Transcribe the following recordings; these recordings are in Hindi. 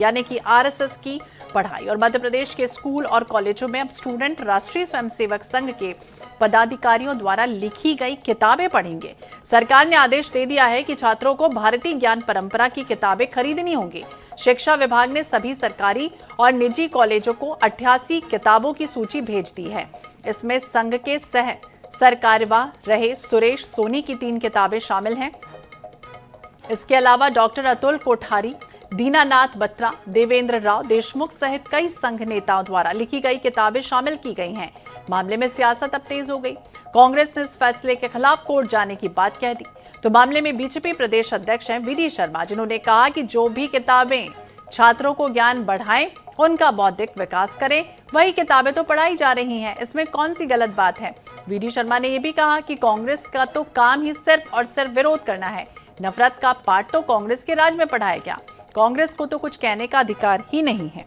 यानी कि आरएसएस की पढ़ाई। और मध्य प्रदेश के स्कूल और कॉलेजों में अब स्टूडेंट राष्ट्रीय स्वयंसेवक संघ के पदाधिकारियों द्वारा लिखी गई किताबें पढ़ेंगे। सरकार ने आदेश दे दिया है कि छात्रों को भारतीय ज्ञान परंपरा की किताबें खरीदनी होंगी। शिक्षा विभाग ने सभी सरकारी और निजी कॉलेजों को 88 किताबों की सूची भेज दी है। इसमें संघ के सह सरकार्यवाह रहे सुरेश सोनी की 3 किताबें शामिल हैं। इसके अलावा डॉक्टर अतुल कोठारी, दीनानाथ बत्रा, देवेंद्र राव देशमुख सहित कई संघ नेताओं द्वारा लिखी गई किताबें शामिल की गई हैं। मामले में सियासत अब तेज हो गई। कांग्रेस ने इस फैसले के खिलाफ कोर्ट जाने की बात कह दी। तो मामले में बीजेपी प्रदेश अध्यक्ष हैं वीडी शर्मा, जिन्होंने कहा कि जो भी किताबें छात्रों को ज्ञान बढ़ाएं, उनका बौद्धिक विकास करें, वही किताबें तो पढ़ाई जा रही हैं, इसमें कौन सी गलत बात है। वीडी शर्मा ने यह भी कहा कि कांग्रेस का तो काम ही सिर्फ और सिर्फ विरोध करना है। नफरत का पाठ तो कांग्रेस के राज में पढ़ाया गया। कांग्रेस को तो कुछ कहने का अधिकार ही नहीं है।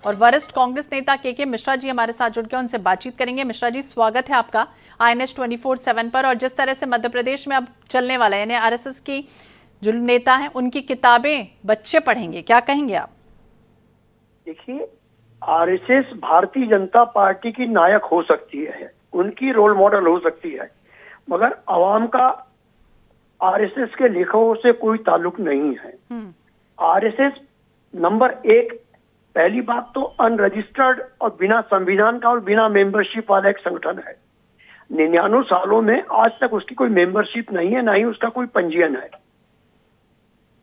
और वरिष्ठ कांग्रेस नेता के मिश्रा जी हमारे साथ जुड़ के उनसे बातचीत करेंगे। मिश्रा जी, स्वागत है आपका INS 24/7 पर। और जिस तरह से मध्य प्रदेश में अब चलने वाला है, यानी आरएसएस की जो नेता हैं उनकी किताबें बच्चे पढ़ेंगे, क्या कहेंगे आप? देखिए, आरएसएस भारतीय जनता पार्टी की नायक हो सकती है, उनकी रोल मॉडल हो सकती है, मगर आवाम का आरएसएस के लेखकों से कोई ताल्लुक नहीं है। आरएसएस नंबर 1, पहली बात तो अनरजिस्टर्ड और बिना संविधान का और बिना मेंबरशिप वाला एक संगठन है। 99 सालों में आज तक उसकी कोई मेंबरशिप नहीं है, ना ही उसका कोई पंजीयन है।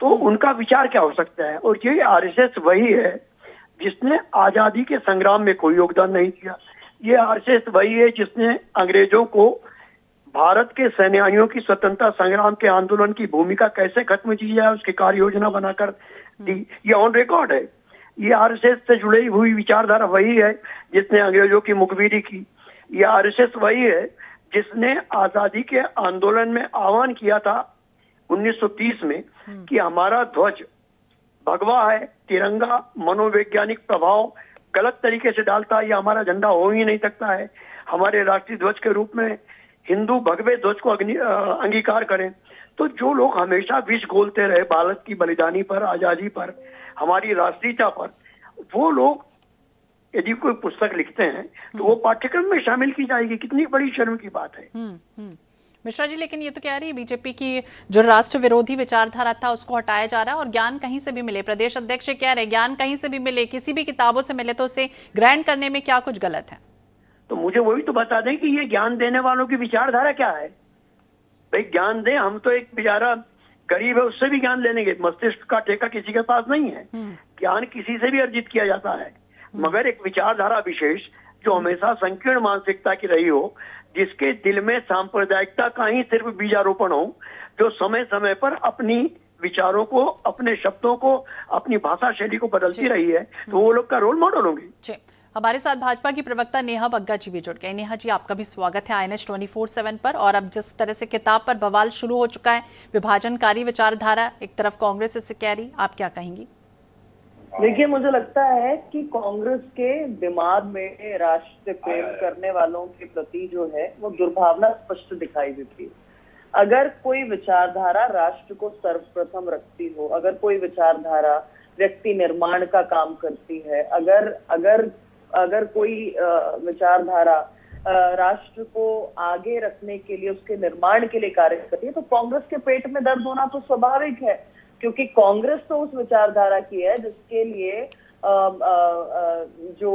तो उनका विचार क्या हो सकता है? और ये आरएसएस वही है जिसने आजादी के संग्राम में कोई योगदान नहीं दिया। ये आरएसएस वही है जिसने अंग्रेजों को भारत के सेनानियों की स्वतंत्रता संग्राम के आंदोलन की भूमिका कैसे खत्म की जाए उसकी कार्य योजना बनाकर दी। ये ऑन रिकॉर्ड है। ये आरएसएस से जुड़ी हुई विचारधारा वही है जिसने अंग्रेजों की मुखबिरी की। ये आरएसएस वही है जिसने आजादी के आंदोलन में आह्वान किया था 1930 में कि हमारा ध्वज भगवा है, तिरंगा मनोवैज्ञानिक प्रभाव गलत तरीके से डालता है, ये हमारा झंडा हो ही नहीं सकता है। हमारे राष्ट्रीय ध्वज के रूप में हिंदू भगवे ध्वज को अंगीकार करें। तो जो लोग हमेशा विष घोलते रहे भारत की बलिदानी पर, आजादी पर, हमारी राष्ट्रीयता पर, वो लोग यदि कोई पुस्तक लिखते हैं तो वो पाठ्यक्रम में शामिल की जाएगी। कितनी बड़ी शर्म की बात है। मिश्रा जी, लेकिन ये तो कह रही है बीजेपी की जो राष्ट्र विरोधी विचारधारा था उसको हटाया जा रहा है और ज्ञान कहीं से भी मिले। प्रदेश अध्यक्ष कह रहे ज्ञान कहीं से भी मिले, किसी भी किताबों से मिले तो उसे ग्रहण करने में क्या कुछ गलत है? तो मुझे वही तो बता दें कि ये ज्ञान देने वालों की विचारधारा क्या है। भाई ज्ञान दें, हम तो एक बेचारा गरीब है उससे भी ज्ञान ले लेंगे, मस्तिष्क का ठेका किसी के पास नहीं है। ज्ञान किसी से भी अर्जित किया जाता है, मगर एक विचारधारा विशेष जो हमेशा संकीर्ण मानसिकता की रही हो, जिसके दिल में सांप्रदायिकता का ही सिर्फ बीजारोपण हो, जो समय समय पर अपनी विचारों को, अपने शब्दों को, अपनी भाषा शैली को बदलती रही है, तो वो लोग का रोल मॉडल होंगे। हमारे साथ भाजपा की प्रवक्ता नेहा बग्गा जी भी जुड़ गए। नेहा जी, आपका भी स्वागत है INS 24/7 पर। और अब जिस तरह से किताब पर बवाल शुरू हो चुका है, विभाजनकारी विचारधारा एक तरफ कांग्रेस इसे कह रही, आप क्या कहेंगी? देखिए, मुझे लगता है कि कांग्रेस के दिमाग में राष्ट्र प्रेम करने वालों के प्रति जो है वो दुर्भावना स्पष्ट दिखाई देती है। अगर कोई विचारधारा राष्ट्र को सर्वप्रथम रखती हो, अगर कोई विचारधारा व्यक्ति निर्माण का काम करती है, अगर कोई विचारधारा राष्ट्र को आगे रखने के लिए, उसके निर्माण के लिए कार्य करती है, तो कांग्रेस के पेट में दर्द होना तो स्वाभाविक है। क्योंकि कांग्रेस तो उस विचारधारा की है जिसके लिए जो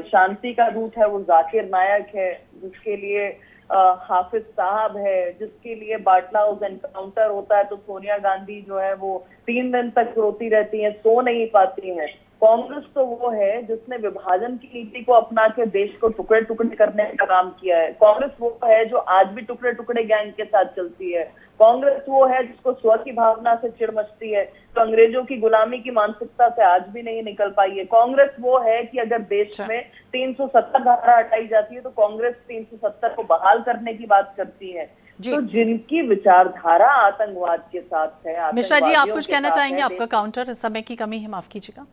शांति का दूत है वो जाकिर नायक है, जिसके लिए हाफिज साहब है, जिसके लिए बाटला हाउस एनकाउंटर होता है तो सोनिया गांधी जो है वो 3 दिन तक रोती रहती हैं, सो नहीं पाती हैं। कांग्रेस तो वो है जिसने विभाजन की नीति को अपना के देश को टुकड़े टुकड़े करने का काम किया है। कांग्रेस वो है जो आज भी टुकड़े टुकड़े गैंग के साथ चलती है। कांग्रेस वो है जिसको स्व की भावना से चिढ़ मचती है, तो अंग्रेजों की गुलामी की मानसिकता से आज भी नहीं निकल पाई है। कांग्रेस वो है कि अगर देश में 370 धारा हटाई जाती है तो कांग्रेस 370 को बहाल करने की बात करती है। तो जिनकी विचारधारा आतंकवाद के साथ है। मिश्रा जी, आप कुछ कहना चाहेंगे? आपका काउंटर, समय की कमी है, माफ कीजिएगा।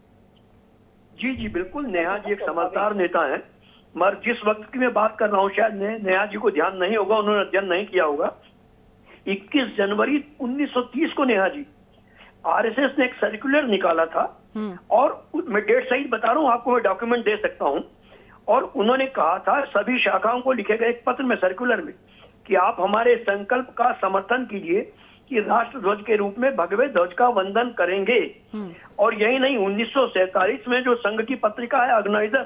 जी बिल्कुल, नेहा जी एक समझदार नेता है, मगर जिस वक्त की मैं बात कर रहा हूँ शायद नेहा जी को ध्यान नहीं होगा, उन्होंने अध्ययन नहीं किया होगा। 21 जनवरी 1930 को नेहा जी आरएसएस ने एक सर्कुलर निकाला था और मैं डेट सही बता रहा हूँ आपको, मैं डॉक्यूमेंट दे सकता हूँ। और उन्होंने कहा था सभी शाखाओं को लिखे गए एक पत्र में, सर्कुलर में, कि आप हमारे संकल्प का समर्थन कीजिए कि राष्ट्र ध्वज के रूप में भगवे ध्वज का वंदन करेंगे। और यही नहीं, 1947 में जो संघ की पत्रिका है अग्निवेदन,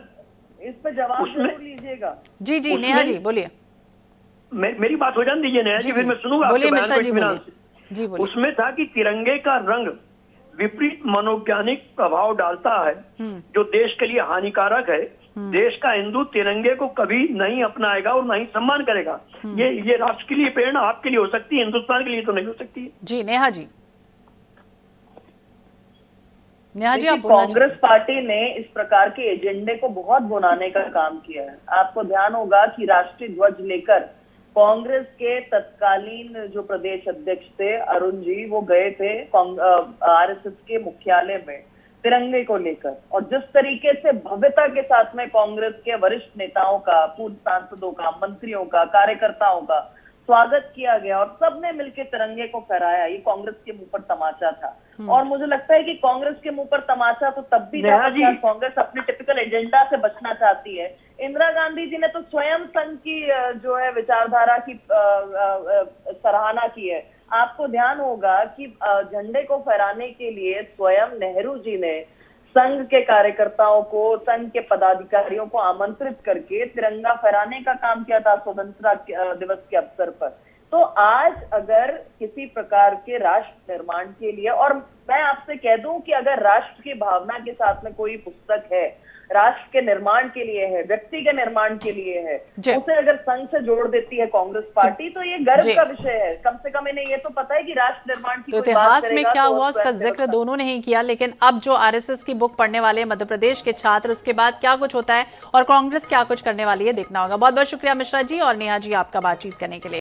इस पे जवाब उसमें- जरूर लीजिएगा। जी जी नेहा जी बोलिए। मेरी बात हो जाने दीजिए नेहा जी, फिर मैं सुनूंगा बोलिए आपके बयान मिश्रा को जी, इत्मीनान बोलिए। से। जी बोलिए। उसमें था कि तिरंगे का रंग विपरीत मनोवैज्ञानिक प्रभाव डालता है जो देश के लिए हानिकारक है। देश का हिंदू तिरंगे को कभी नहीं अपनाएगा और नहीं सम्मान करेगा। ये राष्ट्र के लिए प्रेरणा आपके लिए हो सकती है, हिंदुस्तान के लिए तो नहीं हो सकती है। जी नेहा जी, नेहा जी देखिए, आप बोलना कांग्रेस चाहते पार्टी ने इस प्रकार के एजेंडे को बहुत भुनाने का काम किया है। आपको ध्यान होगा कि राष्ट्रीय ध्वज लेकर कांग्रेस के तत्कालीन जो प्रदेश अध्यक्ष थे अरुण जी, वो गए थे आरएसएस के मुख्यालय में तिरंगे को लेकर, और जिस तरीके से भव्यता के साथ में कांग्रेस के वरिष्ठ नेताओं का, पूर्व सांसदों का, मंत्रियों का, कार्यकर्ताओं का स्वागत किया गया और सबने मिलकर तिरंगे को फहराया, ये कांग्रेस के मुंह पर तमाचा था। और मुझे लगता है कि कांग्रेस के मुंह पर तमाचा तो तब भी था जब कांग्रेस अपने टिपिकल एजेंडा से बचना चाहती है। इंदिरा गांधी जी ने तो स्वयं संघ की जो है विचारधारा की सराहना की है। आपको ध्यान होगा कि झंडे को फहराने के लिए स्वयं नेहरू जी ने संघ के कार्यकर्ताओं को, संघ के पदाधिकारियों को आमंत्रित करके तिरंगा फहराने का काम किया था स्वतंत्रता दिवस के अवसर पर। तो आज अगर किसी प्रकार के राष्ट्र निर्माण के लिए, और मैं आपसे कह दूं कि अगर राष्ट्र की भावना के साथ में कोई पुस्तक है, राष्ट्र के निर्माण के लिए है, व्यक्ति के निर्माण के लिए है, उसे अगर संघ से जोड़ देती है कांग्रेस पार्टी, तो ये गर्व का विषय है। कम से कम इन्हें ये तो पता है कि राष्ट्र निर्माण की तो कोई बात इतिहास में करेगा क्या तो हुआ उसका जिक्र दोनों ने ही किया, लेकिन अब जो आरएसएस की बुक पढ़ने वाले मध्य प्रदेश के छात्र, उसके बाद क्या कुछ होता है और कांग्रेस क्या कुछ करने वाली है, देखना होगा। बहुत बहुत शुक्रिया मिश्रा जी और नेहा जी आपका बातचीत करने के लिए।